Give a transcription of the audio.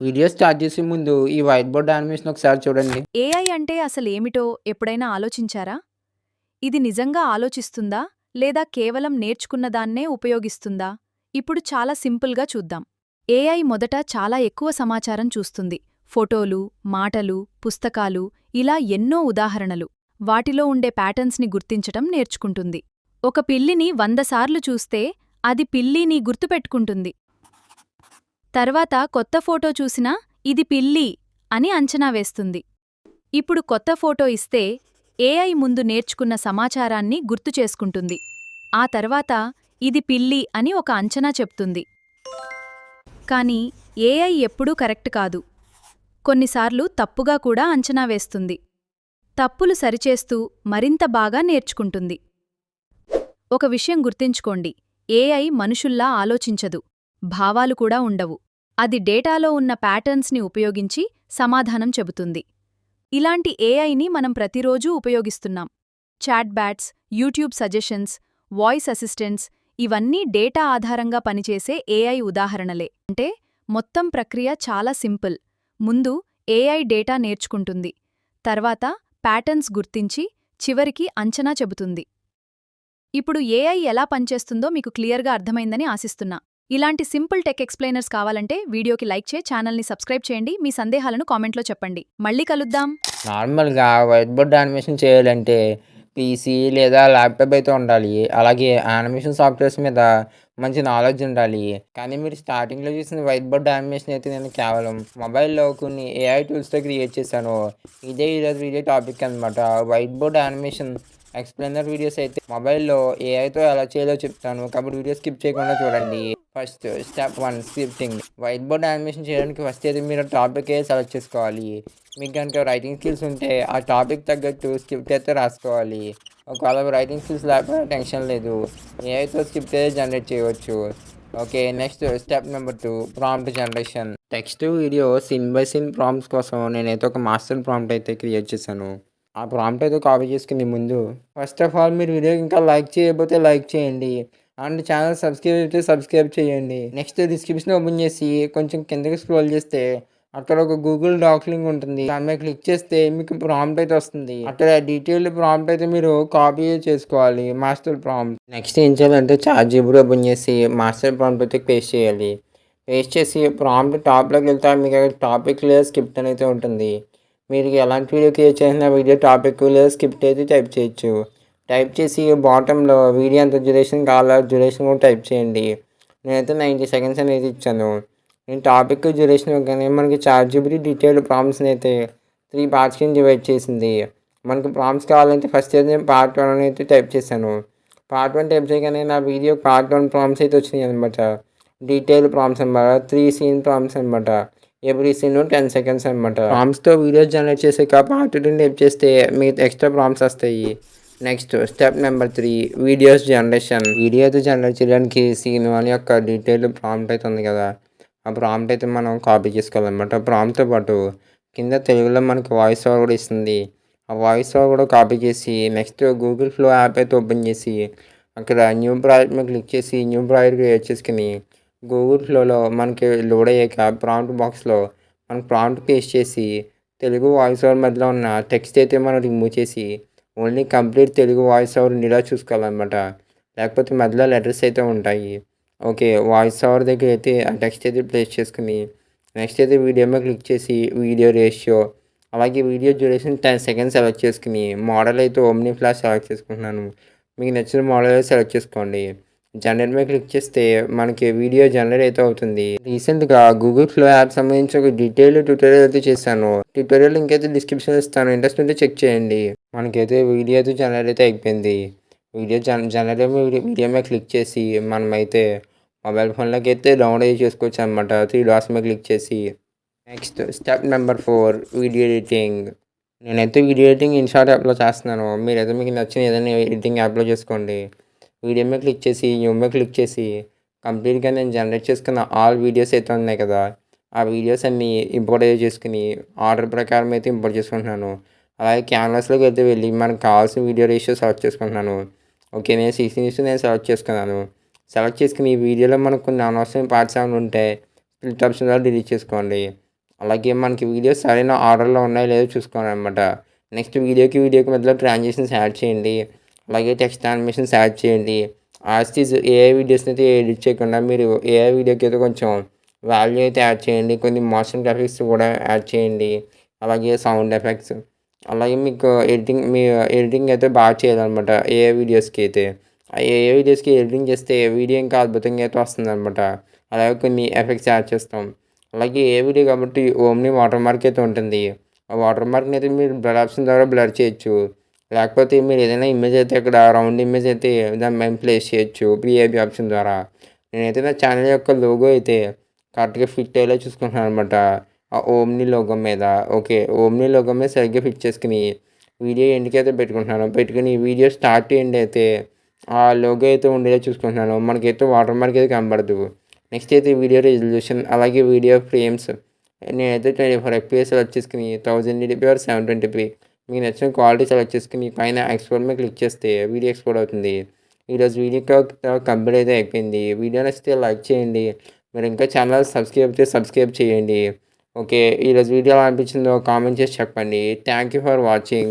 Video start చేసే ముందు ఈ వైట్ బోర్డ్ యానిమేషన్ ఒకసారి చూడండి. ఏఐ అంటే అసలేమిటో ఎప్పుడైనా ఆలోచించారా? ఇది నిజంగా ఆలోచిస్తుందా? లేదా కేవలం నేర్చుకున్నదాన్నే ఉపయోగిస్తుందా? ఇప్పుడు చాలా సింపుల్గా చూద్దాం. ఏఐ మొదట చాలా ఎక్కువ సమాచారం చూస్తుంది. ఫోటోలు, మాటలు, పుస్తకాలు, ఇలా ఎన్నో ఉదాహరణలు. వాటిలో ఉండే ప్యాటర్న్స్ని గుర్తించటం నేర్చుకుంటుంది. ఒక పిల్లిని 100 సార్లు చూస్తే అది పిల్లిని గుర్తుపెట్టుకుంటుంది. తర్వాత కొత్త ఫోటో చూసినా ఇది పిల్లి అని అంచనా వేస్తుంది. ఇప్పుడు కొత్త ఫోటో ఇస్తే ఏఐ ముందు నేర్చుకున్న సమాచారాన్ని గుర్తుచేసుకుంటుంది. ఆ తర్వాత ఇది పిల్లి అని ఒక అంచనా చెప్తుంది. కాని ఏఐ ఎప్పుడూ కరెక్ట్ కాదు. కొన్నిసార్లు తప్పుగా కూడా అంచనా వేస్తుంది. తప్పులు సరిచేస్తూ మరింత బాగా నేర్చుకుంటుంది. ఒక విషయం గుర్తుంచుకోండి, ఏఐ మనుషుల్లా ఆలోచించదు. భావాలు కూడా ఉండవు. అది డేటాలో ఉన్న ప్యాటర్న్స్ని ఉపయోగించి సమాధానం చెబుతుంది. ఇలాంటి ఏఐని మనం ప్రతిరోజూ ఉపయోగిస్తున్నాం. Chatbots, YouTube suggestions, voice assistants ఇవన్నీ డేటా ఆధారంగా పనిచేసే ఏఐ ఉదాహరణలే. అంటే మొత్తం ప్రక్రియ చాలా సింపుల్. ముందు ఏఐ డేటా నేర్చుకుంటుంది. తర్వాత ప్యాటర్న్స్ గుర్తించి చివరికి అంచనా చెబుతుంది. ఇప్పుడు ఏఐ ఎలా పనిచేస్తుందో మీకు క్లియర్గా అర్థమైందని ఆశిస్తున్నా. ఇలాంటి సింపుల్ టెక్ ఎక్స్ప్లెయినర్స్ కావాలంటే వీడియోకి లైక్ ఛానల్ని సబ్స్క్రైబ్ చేయండి. మీ సందేహాలను కామెంట్లో చెప్పండి. మళ్ళీ కలుద్దాం. నార్మల్‌గా వైట్ బోర్డ్ యానిమేషన్ చేయాలంటే పీసీ లేదా ల్యాప్‌టాప్ అయితే ఉండాలి. అలాగే యానిమేషన్ సాఫ్ట్‌వేర్స్ మీద మంచి నాలెడ్జ్ ఉండాలి. కానీ మీరు స్టార్టింగ్‌లో చూసిన వైట్ బోర్డ్ యానిమేషన్ అయితే నేను కేవలం మొబైల్‌లో కొన్ని ఏఐ టూల్స్‌తో క్రియేట్ చేశాను. ఇదే ఈరోజు వీడియో టాపిక్ అనమాట. White board animation explainer videos అయితే మొబైల్‌లో ఏఐతో ఎలా చేయాలో చెప్తాను. కాబట్టి వీడియో స్కిప్ చేయకుండా చూడండి. First step 1 scripting. White board animation చేయడానికి ఫస్ట్ అయితే మీరు టాపిక్ సెలెక్ట్ చేసుకోవాలి. మీకు కనుక రైటింగ్ స్కిల్స్ ఉంటే ఆ టాపిక్ తగ్గట్టు స్క్రిప్ట్ అయితే రాసుకోవాలి. ఒకవేళ రైటింగ్ స్కిల్స్ లేకపోతే టెన్షన్ లేదు, ఏఐతో స్క్రిప్ట్ అయితే జనరేట్ చేయవచ్చు. Okay, next step number 2 prompt generation. Text video scene by scene prompts కోసం నేనైతే ఒక మాస్టర్ ప్రాంప్ట్ అయితే క్రియేట్ చేశాను. ఆ ప్రాంప్ట్ అయితే కాపీ చేసుకుని ముందు ఫస్ట్ ఆఫ్ ఆల్ మీరు వీడియో ఇంకా లైక్ చేయకపోతే లైక్ చేయండి అండ్ ఛానల్ సబ్స్క్రైబ్ అయితే సబ్స్క్రైబ్ చేయండి. నెక్స్ట్ డిస్క్రిప్షన్ ఓపెన్ చేసి కొంచెం కిందకి స్క్రోల్ చేస్తే అక్కడ ఒక గూగుల్ డాక్ లింక్ ఉంటుంది. దాని మీద క్లిక్ చేస్తే మీకు ప్రాంప్ట్ అయితే వస్తుంది. అక్కడ డీటెయిల్డ్ ప్రాంప్ట్ అయితే మీరు కాపీ చేసుకోవాలి, మాస్టర్ ప్రాంప్ట్. నెక్స్ట్ ఏం చేయాలంటే చాట్‌జీపీటీ ఓపెన్ చేసి మాస్టర్ ప్రాంప్ట్ అయితే పేస్ట్ చేయాలి. పేస్ట్ చేసి ప్రాంప్ట్ టాప్‌లోకి వెళ్తే మీకు అక్కడ టాపిక్ లేదా స్క్రిప్ట్ అనేది ఉంటుంది. మీరు ఎలాంటి వీడియో క్రియేట్ చేసినా వీడియో టాపిక్ లేదా స్క్రిప్ట్ అయితే టైప్ చేయొచ్చు. టైప్ చేసి బాటంలో వీడియో ఎంత డ్యూరేషన్ కావాలో డ్యూరేషన్ కూడా టైప్ చేయండి. నేనైతే 90 సెకండ్స్ అనేది ఇచ్చాను. నేను టాపిక్ డ్యూరేషన్ ఇవ్వగానే మనకి చాట్‌జీపీటీ డీటెయిల్డ్ ప్రాంప్ట్స్ని అయితే 3 పార్ట్స్ కింద డివైడ్ చేసింది. మనకి ప్రాంప్ట్స్ కావాలంటే ఫస్ట్ అయితే నేను పార్ట్ 1 అని అయితే టైప్ చేశాను. పార్ట్ 1 టైప్ చేయగానే నా వీడియో పార్ట్ 1 ప్రాంప్ట్స్ అయితే వచ్చినాయి అనమాట. డీటెయిల్డ్ ప్రాంప్ట్స్ అనమాట. 3 సీన్ ప్రాంప్ట్స్ అనమాట. ఎవ్రీ సీన్ 10 సెకండ్స్ అనమాట. ప్రాంప్ట్స్‌తో వీడియోస్ జనరేట్ చేసాక పార్ట్ 2 టైప్ చేస్తే మీకు ఎక్స్ట్రా ప్రాంప్ట్స్ వస్తాయి. Next step number 3 videos generation. Video అయితే జనరేట్ చేయడానికి సీన్ 1 యొక్క డీటెయిల్డ్ ప్రాంప్ట్ అయితే ఉంది కదా, ఆ ప్రాంప్ట్ అయితే మనం కాపీ చేసుకోవాలన్నమాట. ప్రాంప్ట్‌తో పాటు కింద తెలుగులో మనకి వాయిస్ ఓవర్ కూడా ఇస్తుంది. ఆ వాయిస్ ఓవర్ కూడా కాపీ చేసి నెక్స్ట్ గూగుల్ ఫ్లో యాప్ అయితే ఓపెన్ చేసి అక్కడ న్యూ ప్రాజెక్ట్ మీద క్లిక్ చేసి న్యూ ప్రాజెక్ట్ క్రియేట్ చేసుకుని గూగుల్ ఫ్లోలో మనకి లోడ్ అయ్యాక ప్రాంప్ట్ బాక్స్లో మనం ప్రాంప్ట్ పేస్ట్ చేసి తెలుగు వాయిస్ ఓవర్ మధ్యలో ఉన్న టెక్స్ట్ అయితే మనం రిమూవ్ చేసి only complete Telugu voice over ఉండేలా చూసుకోవాలన్నమాట. లేకపోతే మధ్యలో లెటర్స్ అయితే ఉంటాయి. ఓకే, వాయిస్ ఓవర్ దగ్గర అయితే ఆ టెక్స్ట్ అయితే ప్లేస్ చేసుకుని నెక్స్ట్ అయితే వీడియో మీద క్లిక్ చేసి వీడియో రేషియో అలాగే వీడియో డ్యూరేషన్ 10 సెకండ్స్ సెలెక్ట్ చేసుకుని మోడల్ అయితే ఓమ్ని ఫ్లాష్ సెలెక్ట్ చేసుకుంటున్నాను. మీకు నచ్చిన మోడల్ అయితే సెలెక్ట్ చేసుకోండి. జనరేట్ మీద క్లిక్ చేస్తే మనకి వీడియో జనరేట్ అయితే అవుతుంది. రీసెంట్గా గూగుల్ ఫ్లో యాప్ సంబంధించి ఒక డీటెయిల్డ్ ట్యూటోరియల్ అయితే చేశాను. ట్యూటోరియల్ లింక్ అయితే డిస్క్రిప్షన్లో ఇస్తాను, ఇంట్రెస్ట్ ఉంటే చెక్ చేయండి. మనకైతే వీడియో అయితే జనరేట్ అయితే అయిపోయింది. వీడియో జనరేట్ వీడియో మీద క్లిక్ చేసి మనమైతే మొబైల్ ఫోన్లోకి అయితే డౌన్లోడ్ అయితే చేసుకోవచ్చు అనమాట. 3 డాట్స్ మీద క్లిక్ చేసి next step number 4 video editing. నేనైతే వీడియో ఎడిటింగ్ ఇన్‌షాట్ యాప్‌లో చేస్తున్నాను. మీరైతే మీకు నచ్చిన ఏదైనా ఎడిటింగ్ యాప్‌లో చేసుకోండి. వీడియో మీద క్లిక్ చేసి న్యూ మీద క్లిక్ చేసి కంప్లీట్‌గా నేను జనరేట్ చేసుకున్న ఆల్ వీడియోస్ అయితే ఉన్నాయి కదా, ఆ వీడియోస్ అన్నీ ఇంపోర్ట్ అయితే చేసుకుని ఆర్డర్ ప్రకారం అయితే ఇంపోర్ట్ చేసుకుంటున్నాను. అలాగే క్యాన్వాస్‌లోకి అయితే వెళ్ళి మనకు కావాల్సిన వీడియో రేషియో సెలెక్ట్ చేసుకుంటున్నాను. ఓకే, నేను 16:9 నేను సెలెక్ట్ చేసుకున్నాను. సెలెక్ట్ చేసుకుని ఈ వీడియోలో మనకు కొన్ని అనవసరమైన పార్ట్స్ ఏమైనా ఉంటే స్ప్లిట్ ఆప్షన్ ద్వారా డిలీట్ చేసుకోండి. అలాగే మనకి వీడియోస్ సరైన ఆర్డర్‌లో ఉన్నాయో లేదో చూసుకోవాలనమాట. నెక్స్ట్ వీడియోకి మధ్యలో ట్రాన్సిషన్స్ యాడ్ చేయండి. అలాగే టెక్స్ట్ యానిమేషన్స్ యాడ్ చేయండి. యాజ్ ఇట్ ఈజ్ ఏఐ వీడియోస్‌ని అయితే ఎడిట్ చేయకుండా మీరు ఏఐ వీడియోకి అయితే కొంచెం వాల్యూ అయితే యాడ్ చేయండి. కొన్ని మోషన్ గ్రాఫిక్స్ కూడా యాడ్ చేయండి. అలాగే సౌండ్ ఎఫెక్ట్స్. అలాగే మీకు ఎడిటింగ్ అయితే బాగా చేయాలనమాట ఏఐ వీడియోస్‌కి అయితే. ఆ ఏఐ వీడియోస్‌కి ఎడిటింగ్ చేస్తే వీడియో ఇంకా అద్భుతంగా అయితే వస్తుందనమాట. అలాగే కొన్ని ఎఫెక్ట్స్ యాడ్ చేస్తాం. అలాగే ఏ వీడియో కాబట్టి ఓమ్ని వాటర్ మార్క్ అయితే ఉంటుంది. ఆ వాటర్ మార్క్‌ని అయితే మీరు బ్లర్ ఆప్షన్ ద్వారా బ్లర్ చేయొచ్చు. లేకపోతే మీరు ఏదైనా ఇమేజ్ అయితే అక్కడ రౌండ్ ఇమేజ్ అయితే దాని పైన ప్లేస్ చేయొచ్చు ప్రీఏబీ ఆప్షన్ ద్వారా. నేనైతే నా ఛానల్ యొక్క లోగో అయితే కరెక్ట్‌గా ఫిట్ అయ్యేలా చూసుకుంటున్నాననమాట. ఆ ఓమ్ని లోగో మీద. ఓకే. ఓమ్ని లోగో మీద సరిగ్గా ఫిట్ చేసుకొని వీడియో ఎండ్‌కైతే పెట్టుకుంటున్నాను. పెట్టుకొని వీడియో స్టార్ట్ టు ఎండ్ అయితే ఆ లోగో అయితే ఉండేలా చూసుకుంటున్నాను. మనకైతే వాటర్ మార్క్ అయితే కనబడదు. నెక్స్ట్ అయితే వీడియో రిజల్యూషన్ అలాగే వీడియో ఫ్రేమ్స్ నేనైతే 24 ఎఫ్‌పిఎస్ సెలెక్ట్ చేసుకొని 1080p ఆర్ 720p మీకు నచ్చిన క్వాలిటీ సెలెక్ట్ చేసుకొని పైన ఎక్స్‌పోర్ట్ మీద క్లిక్ చేస్తే వీడియో ఎక్స్‌పోర్ట్ అవుతుంది. ఈరోజు వీడియో కంప్లీట్ అయితే అయిపోయింది. వీడియో నచ్చితే లైక్ చేయండి. మీరు ఇంకా ఛానల్ సబ్స్క్రైబ్ అయితే సబ్స్క్రైబ్ చేయండి. ఓకే. ఈరోజు వీడియో ఎలా అనిపించిందో కామెంట్ చేసి చెప్పండి. Thank you for watching.